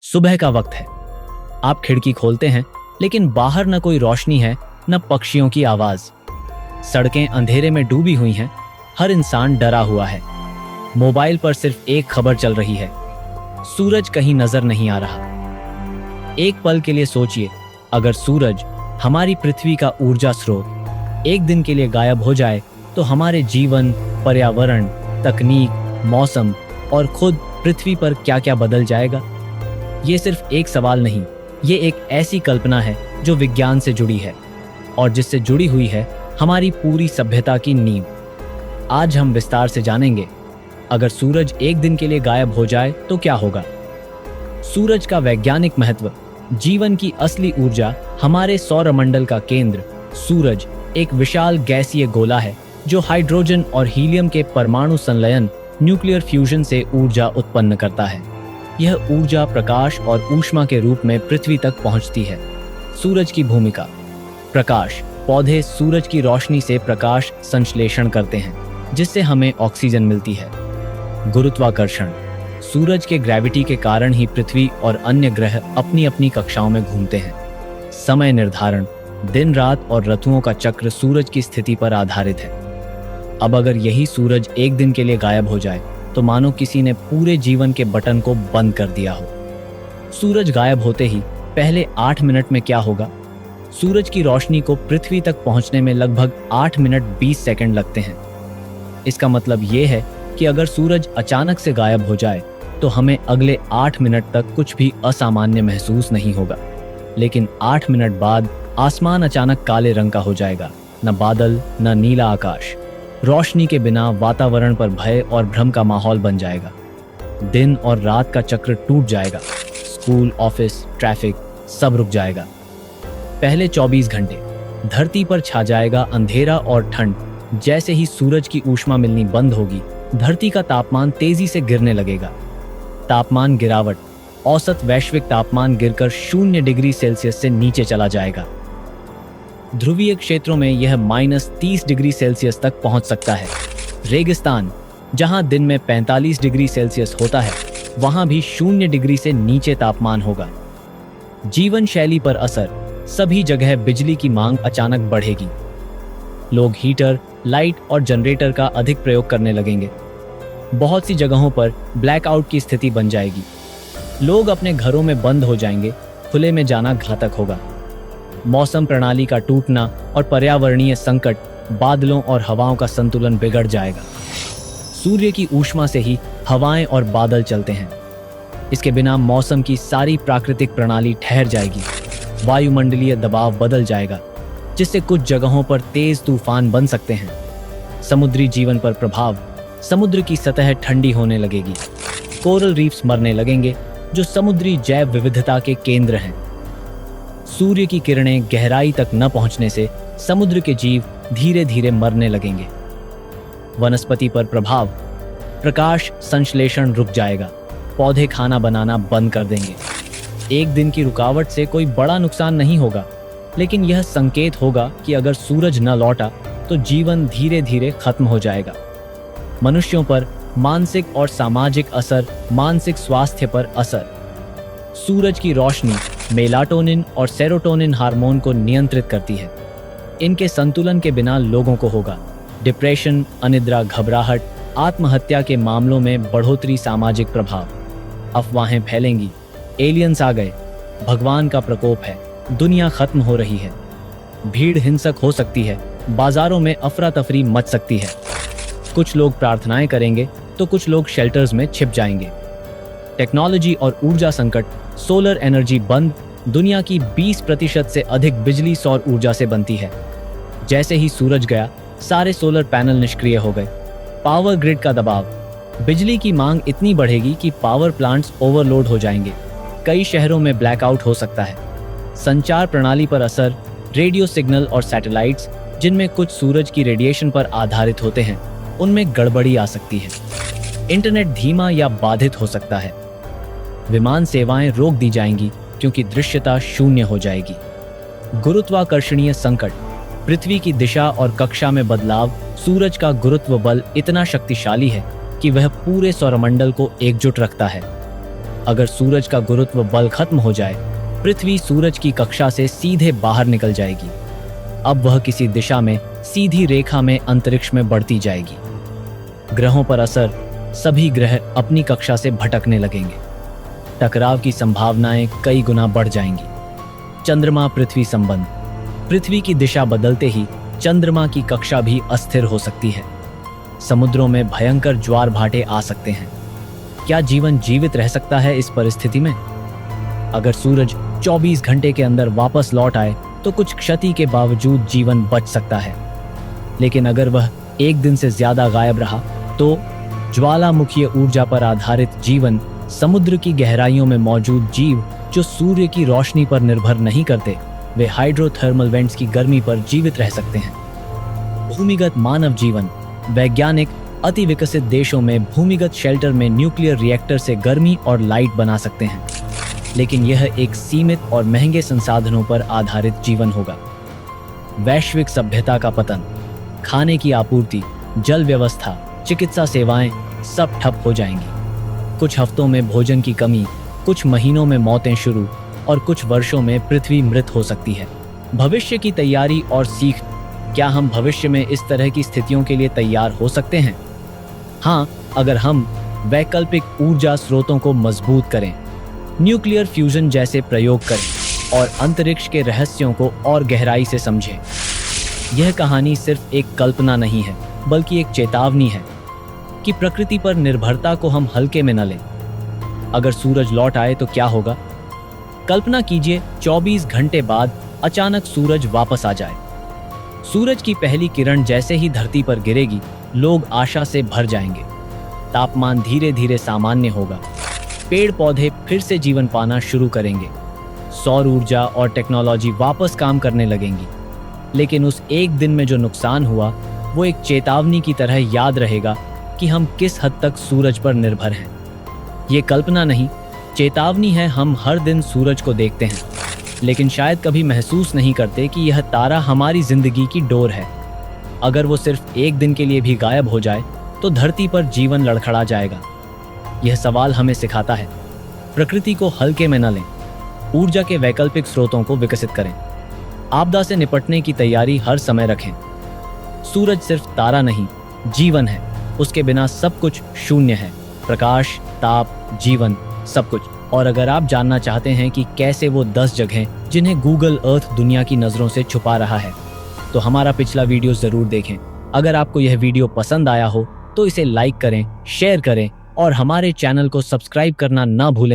सुबह का वक्त है। आप खिड़की खोलते हैं, लेकिन बाहर न कोई रोशनी है, न पक्षियों की आवाज। सड़कें अंधेरे में डूबी हुई हैं। हर इंसान डरा हुआ है। मोबाइल पर सिर्फ एक खबर चल रही है, सूरज कहीं नजर नहीं आ रहा। एक पल के लिए सोचिए, अगर सूरज, हमारी पृथ्वी का ऊर्जा स्रोत, एक दिन के लिए गायब हो जाए तो हमारे जीवन, पर्यावरण, तकनीक, मौसम और खुद पृथ्वी पर क्या क्या बदल जाएगा। ये सिर्फ एक सवाल नहीं, ये एक ऐसी कल्पना है जो विज्ञान से जुड़ी है और जिससे जुड़ी हुई है हमारी पूरी सभ्यता की नींव। आज हम विस्तार से जानेंगे, अगर सूरज एक दिन के लिए गायब हो जाए तो क्या होगा। सूरज का वैज्ञानिक महत्व। जीवन की असली ऊर्जा। हमारे सौरमंडल का केंद्र सूरज एक विशाल गैसीय गोला है जो हाइड्रोजन और हीलियम के परमाणु संलयन, न्यूक्लियर फ्यूजन से ऊर्जा उत्पन्न करता है। यह ऊर्जा प्रकाश और ऊष्मा के रूप में पृथ्वी तक पहुंचती है। सूरज की भूमिका। प्रकाश। पौधे सूरज की रोशनी से प्रकाश संश्लेषण करते हैं, जिससे हमें ऑक्सीजन मिलती है। गुरुत्वाकर्षण। सूरज के ग्रेविटी के कारण ही पृथ्वी और अन्य ग्रह अपनी अपनी कक्षाओं में घूमते हैं। समय निर्धारण। दिन रात और ऋतुओं का चक्र सूरज की स्थिति पर आधारित है। अब अगर यही सूरज एक दिन के लिए गायब हो जाए तो मानो किसी ने पूरे जीवन के बटन को बंद कर दिया हो। सूरज गायब होते ही पहले 8 मिनट में क्या होगा। सूरज की रोशनी को पृथ्वी तक पहुंचने में लगभग 8 मिनट 20 सेकंड लगते हैं। इसका मतलब ये है कि अगर सूरज अचानक से गायब हो जाए तो हमें अगले 8 मिनट तक कुछ भी असामान्य महसूस नहीं होगा, लेकिन 8 मिनट बाद आसमान अचानक काले रंग का हो जाएगा। न बादल, न नीला आकाश। रोशनी के बिना वातावरण पर भय और भ्रम का माहौल बन जाएगा। दिन और रात का चक्र टूट जाएगा। स्कूल, ऑफिस, ट्रैफिक सब रुक जाएगा। पहले 24 घंटे धरती पर छा जाएगा अंधेरा और ठंड। जैसे ही सूरज की ऊष्मा मिलनी बंद होगी, धरती का तापमान तेजी से गिरने लगेगा। तापमान गिरावट। औसत वैश्विक तापमान गिरकर 0 डिग्री सेल्सियस से नीचे चला जाएगा। ध्रुवीय क्षेत्रों में यह -30 डिग्री सेल्सियस तक पहुंच सकता है। रेगिस्तान, जहां दिन में 45 डिग्री सेल्सियस होता है, वहां भी 0 डिग्री से नीचे तापमान होगा। जीवन शैली पर असर। सभी जगह बिजली की मांग अचानक बढ़ेगी। लोग हीटर, लाइट और जनरेटर का अधिक प्रयोग करने लगेंगे। बहुत सी जगहों पर ब्लैकआउट की स्थिति बन जाएगी। लोग अपने घरों में बंद हो जाएंगे। खुले में जाना घातक होगा। मौसम प्रणाली का टूटना और पर्यावरणीय संकट। बादलों और हवाओं का संतुलन बिगड़ जाएगा। सूर्य की ऊष्मा से ही हवाएं और बादल चलते हैं। इसके बिना मौसम की सारी प्राकृतिक प्रणाली ठहर जाएगी। वायुमंडलीय दबाव बदल जाएगा, जिससे कुछ जगहों पर तेज तूफान बन सकते हैं। समुद्री जीवन पर प्रभाव। समुद्र की सतह ठंडी होने लगेगी। कोरल रीफ्स मरने लगेंगे, जो समुद्री जैव विविधता के केंद्र हैं। सूर्य की किरणें गहराई तक न पहुंचने से समुद्र के जीव धीरे धीरे मरने लगेंगे। वनस्पति पर प्रभाव। प्रकाश संश्लेषण रुक जाएगा। पौधे खाना बनाना बंद कर देंगे। एक दिन की रुकावट से कोई बड़ा नुकसान नहीं होगा, लेकिन यह संकेत होगा कि अगर सूरज न लौटा तो जीवन धीरे धीरे खत्म हो जाएगा। मनुष्यों पर मानसिक और सामाजिक असर। मानसिक स्वास्थ्य पर असर। सूरज की रोशनी मेलाटोनिन और सेरोटोनिन हार्मोन को नियंत्रित करती है। इनके संतुलन के बिना लोगों को होगा डिप्रेशन, अनिद्रा, घबराहट, आत्महत्या के मामलों में बढ़ोतरी। सामाजिक प्रभाव। अफवाहें फैलेंगी। एलियंस आ गए, भगवान का प्रकोप है, दुनिया खत्म हो रही है। भीड़ हिंसक हो सकती है। बाजारों में अफरा तफरी मच सकती है। कुछ लोग प्रार्थनाएं करेंगे तो कुछ लोग शेल्टर्स में छिप जाएंगे। टेक्नोलॉजी और ऊर्जा संकट। सोलर एनर्जी बंद। दुनिया की 20% से अधिक बिजली सौर ऊर्जा से बनती है। जैसे ही सूरज गया, सारे सोलर पैनल निष्क्रिय हो गए। पावर ग्रिड का दबाव। बिजली की मांग इतनी बढ़ेगी कि पावर प्लांट्स ओवरलोड हो जाएंगे। कई शहरों में ब्लैकआउट हो सकता है। संचार प्रणाली पर असर। रेडियो सिग्नल और सैटेलाइट्स, जिनमें कुछ सूरज की रेडिएशन पर आधारित होते हैं, उनमें गड़बड़ी आ सकती है। इंटरनेट धीमा या बाधित हो सकता है। विमान सेवाएं रोक दी जाएंगी क्योंकि दृश्यता 0 हो जाएगी। गुरुत्वाकर्षणीय संकट। पृथ्वी की दिशा और कक्षा में बदलाव। सूरज का गुरुत्व बल इतना शक्तिशाली है कि वह पूरे सौरमंडल को एकजुट रखता है। अगर सूरज का गुरुत्व बल खत्म हो जाए, पृथ्वी सूरज की कक्षा से सीधे बाहर निकल जाएगी। अब वह किसी दिशा में सीधी रेखा में अंतरिक्ष में बढ़ती जाएगी। ग्रहों पर असर, सभी ग्रह अपनी कक्षा से भटकने लगेंगे। टकराव की संभावनाएं कई गुना बढ़ जाएंगी। चंद्रमा पृथ्वी संबंध, पृथ्वी की दिशा बदलते ही चंद्रमा की कक्षा भी अस्थिर हो सकती है। समुद्रों में भयंकर ज्वार भाटे आ सकते हैं। क्या जीवन जीवित रह सकता है इस परिस्थिति में? अगर सूरज 24 घंटे के अंदर वापस लौट आए तो कुछ क्षति के बावजूद जीवन बच सकता है, लेकिन अगर वह एक दिन से ज्यादा गायब रहा तो ज्वालामुखीय ऊर्जा पर आधारित जीवन, समुद्र की गहराइयों में मौजूद जीव जो सूर्य की रोशनी पर निर्भर नहीं करते, वे हाइड्रोथर्मल वेंट्स की गर्मी पर जीवित रह सकते हैं। भूमिगत मानव जीवन, वैज्ञानिक अति विकसित देशों में भूमिगत शेल्टर में न्यूक्लियर रिएक्टर से गर्मी और लाइट बना सकते हैं, लेकिन यह एक सीमित और महंगे संसाधनों पर आधारित जीवन होगा। वैश्विक सभ्यता का पतन, खाने की आपूर्ति, जल व्यवस्था, चिकित्सा सेवाएं सब ठप हो जाएंगी। कुछ हफ्तों में भोजन की कमी, कुछ महीनों में मौतें शुरू और कुछ वर्षों में पृथ्वी मृत हो सकती है। भविष्य की तैयारी और सीख, क्या हम भविष्य में इस तरह की स्थितियों के लिए तैयार हो सकते हैं? हाँ, अगर हम वैकल्पिक ऊर्जा स्रोतों को मजबूत करें, न्यूक्लियर फ्यूजन जैसे प्रयोग करें और अंतरिक्ष के रहस्यों को और गहराई से समझें। यह कहानी सिर्फ एक कल्पना नहीं है, बल्कि एक चेतावनी है कि प्रकृति पर निर्भरता को हम हल्के में न लें। अगर सूरज लौट आए तो क्या होगा? कल्पना कीजिए 24 घंटे बाद अचानक सूरज वापस आ जाए। सूरज की पहली किरण जैसे ही धरती पर गिरेगी, लोग आशा से भर जाएंगे। तापमान धीरे धीरे सामान्य होगा। पेड़ पौधे फिर से जीवन पाना शुरू करेंगे। सौर ऊर्जा और टेक्नोलॉजी वापस काम करने लगेंगी। लेकिन उस एक दिन में जो नुकसान हुआ, वो एक चेतावनी की तरह याद रहेगा कि हम किस हद तक सूरज पर निर्भर हैं। ये कल्पना नहीं, चेतावनी है। हम हर दिन सूरज को देखते हैं, लेकिन शायद कभी महसूस नहीं करते कि यह तारा हमारी जिंदगी की डोर है। अगर वो सिर्फ एक दिन के लिए भी गायब हो जाए तो धरती पर जीवन लड़खड़ा जाएगा। यह सवाल हमें सिखाता है, प्रकृति को हल्के में न लें, ऊर्जा के वैकल्पिक स्रोतों को विकसित करें, आपदा से निपटने की तैयारी हर समय रखें। सूरज सिर्फ तारा नहीं, जीवन है। उसके बिना सब कुछ शून्य है। प्रकाश, ताप, जीवन, सब कुछ। और अगर आप जानना चाहते हैं कि कैसे वो 10 जगहें जिन्हें गूगल अर्थ दुनिया की नजरों से छुपा रहा है, तो हमारा पिछला वीडियो जरूर देखें। अगर आपको यह वीडियो पसंद आया हो तो इसे लाइक करें, शेयर करें और हमारे चैनल को सब्सक्राइब करना ना भूलें।